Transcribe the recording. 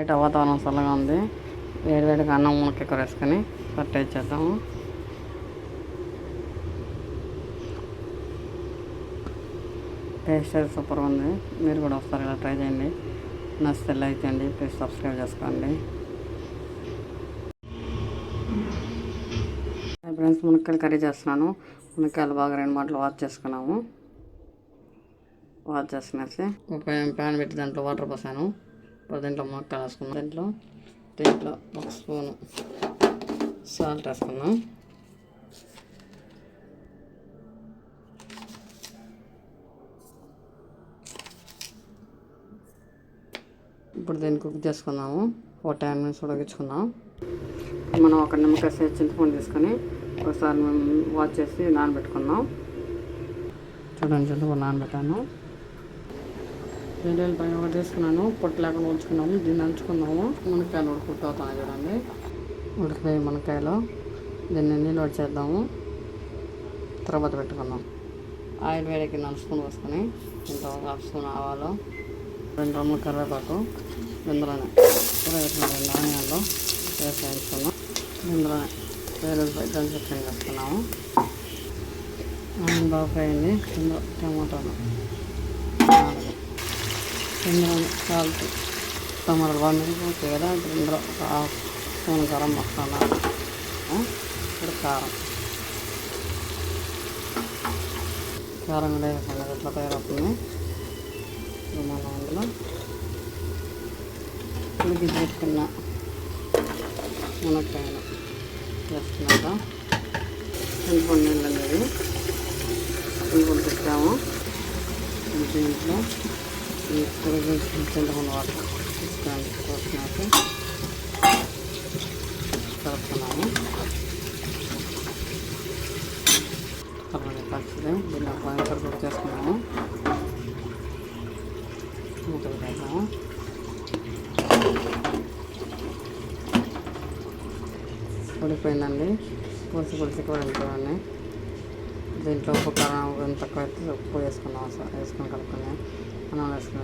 బయట వాతావరణం చల్లగా ఉంది. వేడివేడిగా అన్నం మునక్కాయ కూర వేసుకొని పట్టేద్దాము. టేస్ట్ అయితే సూపర్గా ఉంది. మీరు కూడా ఒకసారి ఇలా ట్రై చేయండి. నచ్చితే లైక్ చేయండి, ప్లీజ్ సబ్స్క్రైబ్ చేసుకోండి. ఫ్రెండ్స్, మునక్కాయలు కర్రీ చేస్తున్నాను. మునక్కాయలు బాగా 2 మాటలు వాష్ చేసుకున్నాము. వాష్ చేసుకునేసి ఒక ప్యాన్ పెట్టి దాంట్లో వాటర్ పోసాను. ఇప్పుడు దీంట్లో మునక్కాయలు వేసుకున్నాం. దీంట్లో 1 స్పూను సాల్ట్ వేసుకున్నాం. ఇప్పుడు దీన్ని కుక్ చేసుకుందాము. ఒక 10 మినిట్స్ ఉడికించుకుందాం. మనం ఒక నిమ్మకాయ సైజ్ చింతపండు తీసుకొని ఒకసారి మేము వాష్ చేసి నానబెట్టుకుందాం. చూడండి, చింతపండు నానబెట్టాను. వెల్లుల్లిపాయ ఒకటి తీసుకున్నాను. పొట్టు లేకుండా ఉంచుకున్నాము. దీన్ని నంచుకుందాము. మునక్కాయలు ఉడుకుతాయి చూడండి. ఉడికిపోయి మునక్కాయలు దీన్ని నీళ్ళు వచ్చేద్దాము. తర్వాత పెట్టుకుందాం. ఆయిల్ వేడికి 4 స్పూన్ వేసుకొని ఇంత 1/2 స్పూన్ ఆవాలు, 2 రెమ్మల కరివేపాకు, ఇందులోనే పెట్టిన 2 ఆనియన్లు వేసి వేయించుకున్నాం. ఇందులోనే వేలుల్లిపాయ దంచి వేసుకున్నాము. ఆనియన్ బాగా ఫ్రై అయింది. ఇందులో టమాటాలు 4, ఇందులో సాల్ట్, టమాటాలు బాగా మిగిలిపోతాయి కదా. ఇందులో ఒక 1/2 స్పూన్ గరం మసాలా, ఇప్పుడు కారం కూడా వేసుకున్నాం. ఎట్లా తయారవుతుంది మనం అందులో ఉడికి పెట్టుకున్న మునక్కాయలు వేసుకున్నాక చింతపండు నీళ్ళు అనేది చింతపండు పెట్టాము. దీంట్లో ఈ చింతపండు వాటర్ పోసినాక కలుపుతున్నాము. కలిసి దీన్ని బాగా కుక్ చేసుకున్నాము. మూతలు పెడతాము. ఉడిపోయిందండి. పులుసు కూడా ఉంటుంది. దీంట్లో ఉప్పు కారం తక్కువ అయితే ఉప్పు వేసుకున్నాం. వేసుకొని కలుపుకొని అన్నం వేసుకుని